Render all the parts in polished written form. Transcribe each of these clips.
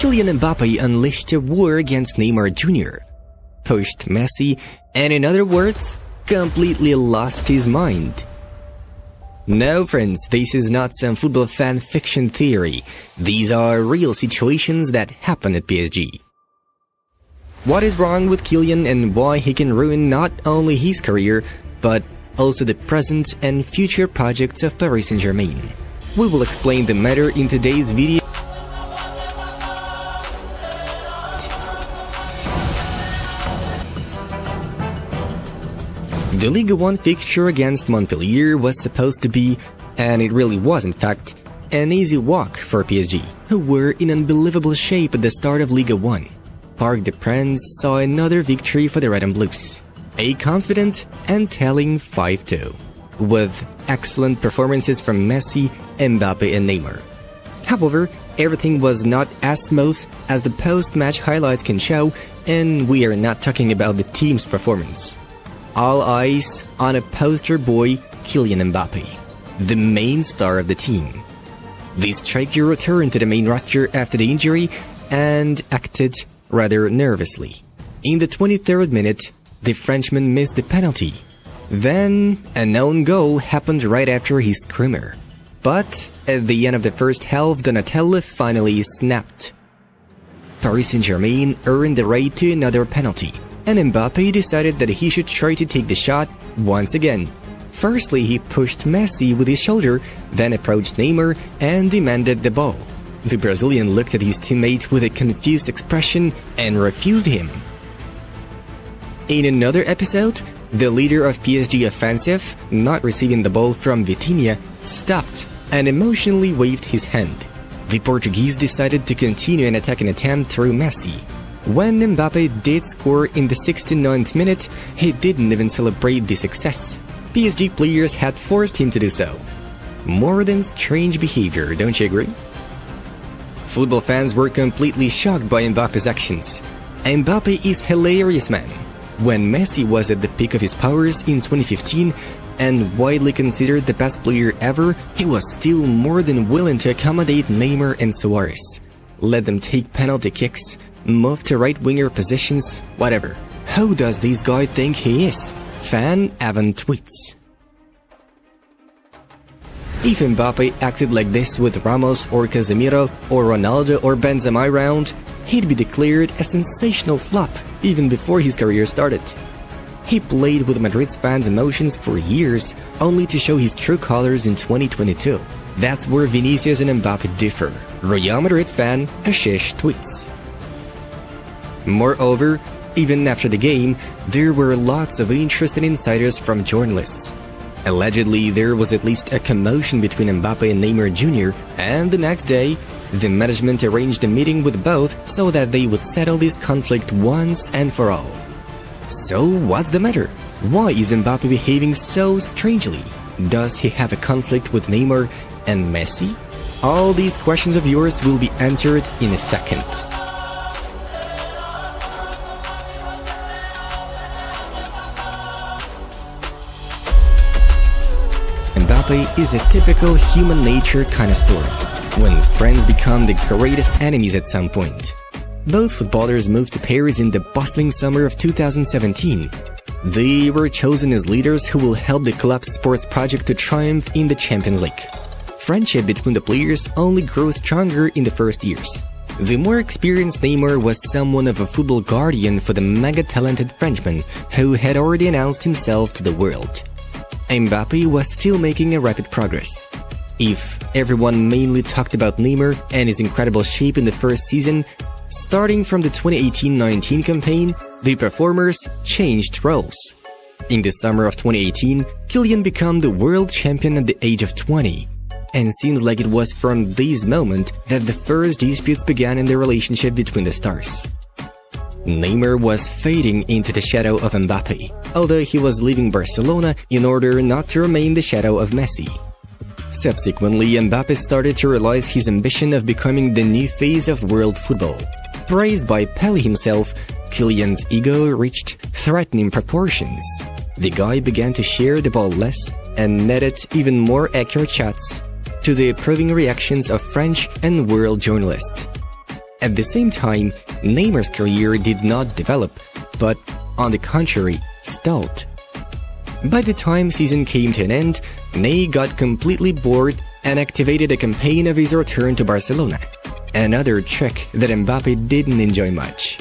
Kylian Mbappe unleashed a war against Neymar Jr., pushed Messi, and in other words, completely lost his mind. No friends, this is not some football fan fiction theory. These are real situations that happen at PSG. What is wrong with Kylian and why he can ruin not only his career, but also the present and future projects of Paris Saint-Germain? We will explain the matter in today's video. The Ligue 1 fixture against Montpellier was supposed to be, and it really was in fact, an easy walk for PSG, who were in unbelievable shape at the start of Ligue 1. Parc des Princes saw another victory for the Red and Blues, a confident and telling 5-2, with excellent performances from Messi, Mbappe and Neymar. However, everything was not as smooth as the post-match highlights can show, and we are not talking about the team's performance. All eyes on a poster boy, Kylian Mbappe, the main star of the team. The striker returned to the main roster after the injury and acted rather nervously. In the 23rd minute, the Frenchman missed the penalty. Then, an own goal happened right after his screamer. But at the end of the first half, Donatello finally snapped. Paris Saint-Germain earned the right to another penalty, and Mbappe decided that he should try to take the shot once again. Firstly, he pushed Messi with his shoulder, then approached Neymar and demanded the ball. The Brazilian looked at his teammate with a confused expression and refused him. In another episode, the leader of PSG offensive, not receiving the ball from Vitinha, stopped and emotionally waved his hand. The Portuguese decided to continue an attacking attempt through Messi. When Mbappe did score in the 69th minute, he didn't even celebrate the success. PSG players had forced him to do so. More than strange behavior, don't you agree? Football fans were completely shocked by Mbappe's actions. Mbappe is hilarious, man. When Messi was at the peak of his powers in 2015 and widely considered the best player ever, he was still more than willing to accommodate Neymar and Suarez. Let them take penalty kicks, move to right-winger positions, whatever. Who does this guy think he is? Fan Evan tweets. If Mbappe acted like this with Ramos or Casemiro or Ronaldo or Benzema around, he'd be declared a sensational flop even before his career started. He played with Madrid's fans' emotions for years, only to show his true colors in 2022. That's where Vinicius and Mbappe differ. Real Madrid fan Ashish tweets. Moreover, even after the game, there were lots of interested insiders from journalists. Allegedly, there was at least a commotion between Mbappe and Neymar Jr., and the next day, the management arranged a meeting with both so that they would settle this conflict once and for all. So, what's the matter? Why is Mbappe behaving so strangely? Does he have a conflict with Neymar and Messi? All these questions of yours will be answered in a second. Mbappe is a typical human nature kind of story, when friends become the greatest enemies at some point. Both footballers moved to Paris in the bustling summer of 2017. They were chosen as leaders who will help the club's sports project to triumph in the Champions League. Friendship between the players only grew stronger in the first years. The more experienced Neymar was somewhat of a football guardian for the mega-talented Frenchman who had already announced himself to the world. Mbappe was still making a rapid progress. If everyone mainly talked about Neymar and his incredible shape in the first season, starting from the 2018-19 campaign, the performers changed roles. In the summer of 2018, Kylian became the world champion at the age of 20. And seems like it was from this moment that the first disputes began in the relationship between the stars. Neymar was fading into the shadow of Mbappe, although he was leaving Barcelona in order not to remain the shadow of Messi. Subsequently, Mbappe started to realize his ambition of becoming the new face of world football. Praised by Pelé himself, Kylian's ego reached threatening proportions. The guy began to share the ball less and netted even more accurate shots, to the approving reactions of French and world journalists. At the same time, Neymar's career did not develop, but on the contrary, stalled. By the time season came to an end, Ney got completely bored and activated a campaign of his return to Barcelona, another trick that Mbappe didn't enjoy much.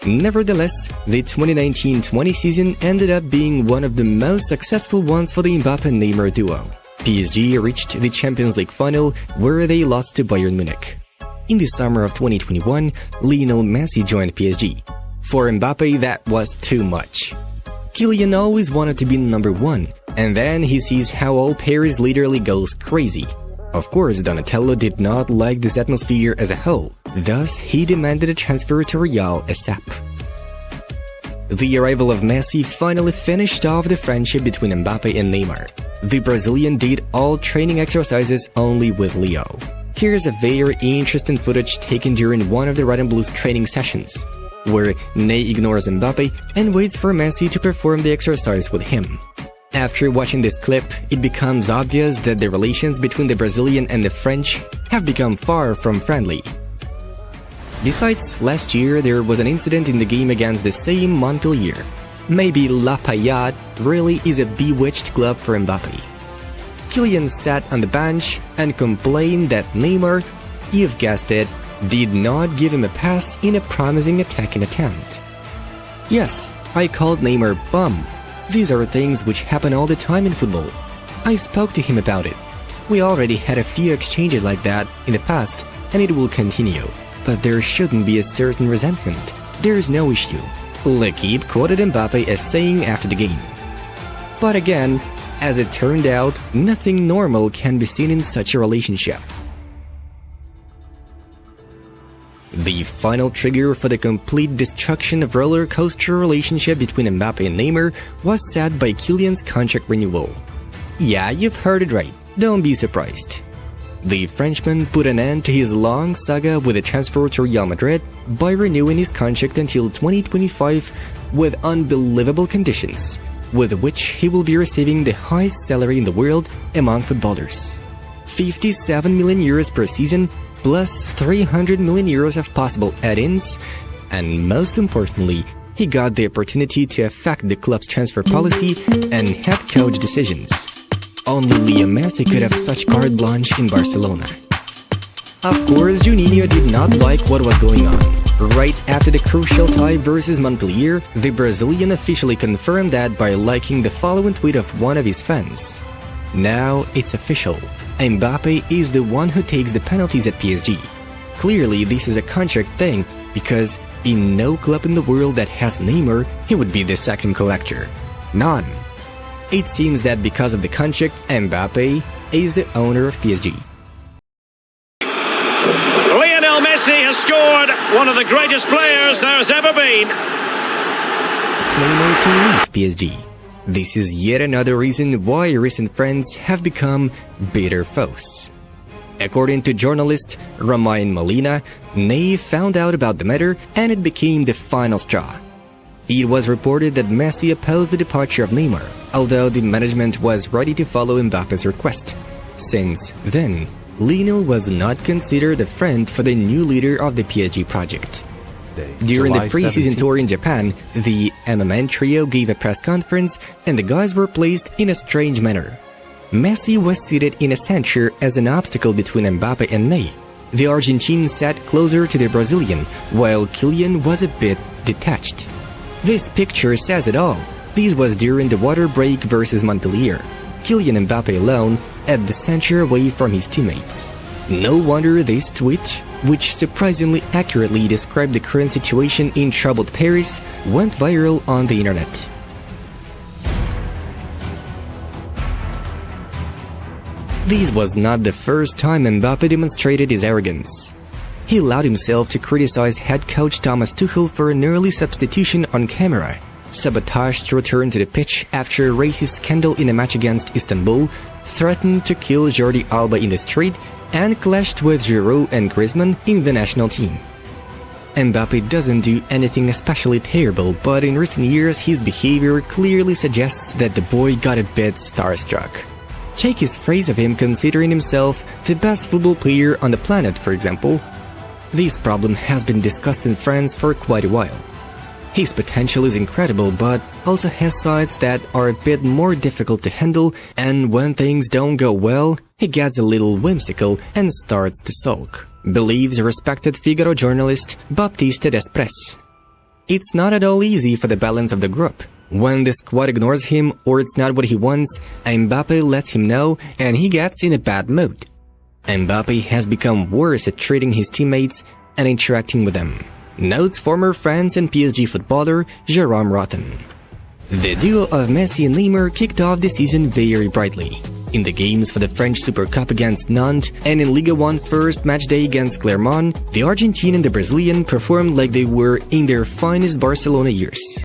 Nevertheless, the 2019-20 season ended up being one of the most successful ones for the Mbappe-Neymar duo. PSG reached the Champions League final, where they lost to Bayern Munich. In the summer of 2021, Lionel Messi joined PSG. For Mbappe, that was too much. Kylian always wanted to be number one, and then he sees how all Paris literally goes crazy. Of course, Donatello did not like this atmosphere as a whole, thus he demanded a transfer to Real ASAP. The arrival of Messi finally finished off the friendship between Mbappe and Neymar. The Brazilian did all training exercises only with Leo. Here's a very interesting footage taken during one of the Red and Blues training sessions, where Ney ignores Mbappe and waits for Messi to perform the exercise with him. After watching this clip, it becomes obvious that the relations between the Brazilian and the French have become far from friendly. Besides, last year there was an incident in the game against the same Montpellier. Maybe La Payade really is a bewitched club for Mbappe. Kylian sat on the bench and complained that Neymar, you've guessed it, did not give him a pass in a promising attacking attempt. Yes, I called Neymar bum. These are things which happen all the time in football. I spoke to him about it. We already had a few exchanges like that in the past, and it will continue. But there shouldn't be a certain resentment. There's no issue. L'Équipe quoted Mbappe as saying after the game. But again, as it turned out, nothing normal can be seen in such a relationship. The final trigger for the complete destruction of roller coaster relationship between Mbappe and Neymar was set by Kylian's contract renewal. Yeah, you've heard it right. Don't be surprised. The Frenchman put an end to his long saga with a transfer to Real Madrid by renewing his contract until 2025 with unbelievable conditions, with which he will be receiving the highest salary in the world among footballers. 57 million euros per season, plus 300 million euros of possible add-ins, and most importantly, he got the opportunity to affect the club's transfer policy and head coach decisions. Only Leo Messi could have such carte blanche in Barcelona. Of course, Juninho did not like what was going on. Right after the crucial tie versus Montpellier, the Brazilian officially confirmed that by liking the following tweet of one of his fans. Now it's official. Mbappe is the one who takes the penalties at PSG. Clearly, this is a contract thing, because in no club in the world that has Neymar, he would be the second collector. None. It seems that because of the contract, Mbappe is the owner of PSG. Lionel Messi has scored, one of the greatest players there's ever been. It's Neymar to leave PSG. This is yet another reason why recent friends have become bitter foes. According to journalist Romain Molina, Ney found out about the matter and it became the final straw. It was reported that Messi opposed the departure of Neymar, although the management was ready to follow Mbappe's request. Since then, Lionel was not considered a friend for the new leader of the PSG project. During the pre-season tour in Japan, the MMN trio gave a press conference and the guys were placed in a strange manner. Messi was seated in a center as an obstacle between Mbappe and Ney. The Argentine sat closer to the Brazilian, while Kylian was a bit detached. This picture says it all. This was during the water break versus Montpellier. Kylian Mbappe alone at the center away from his teammates. No wonder this tweet, which surprisingly accurately described the current situation in troubled Paris, went viral on the internet. This was not the first time Mbappe demonstrated his arrogance. He allowed himself to criticize head coach Thomas Tuchel for an early substitution on camera, sabotaged to return to the pitch after a racist scandal in a match against Istanbul, threatened to kill Jordi Alba in the street, and clashed with Giroud and Griezmann in the national team. Mbappe doesn't do anything especially terrible, but in recent years his behavior clearly suggests that the boy got a bit starstruck. Take his phrase of him considering himself the best football player on the planet, for example. This problem has been discussed in France for quite a while. His potential is incredible, but also has sides that are a bit more difficult to handle, and when things don't go well, he gets a little whimsical and starts to sulk, believes respected Figaro journalist Baptiste Desprez. It's not at all easy for the balance of the group. When the squad ignores him or it's not what he wants, Mbappe lets him know and he gets in a bad mood. Mbappe has become worse at treating his teammates and interacting with them, notes former France and PSG footballer Jérôme Rotten. The duo of Messi and Neymar kicked off the season very brightly. In the games for the French Super Cup against Nantes and in Ligue 1 first match day against Clermont, the Argentine and the Brazilian performed like they were in their finest Barcelona years.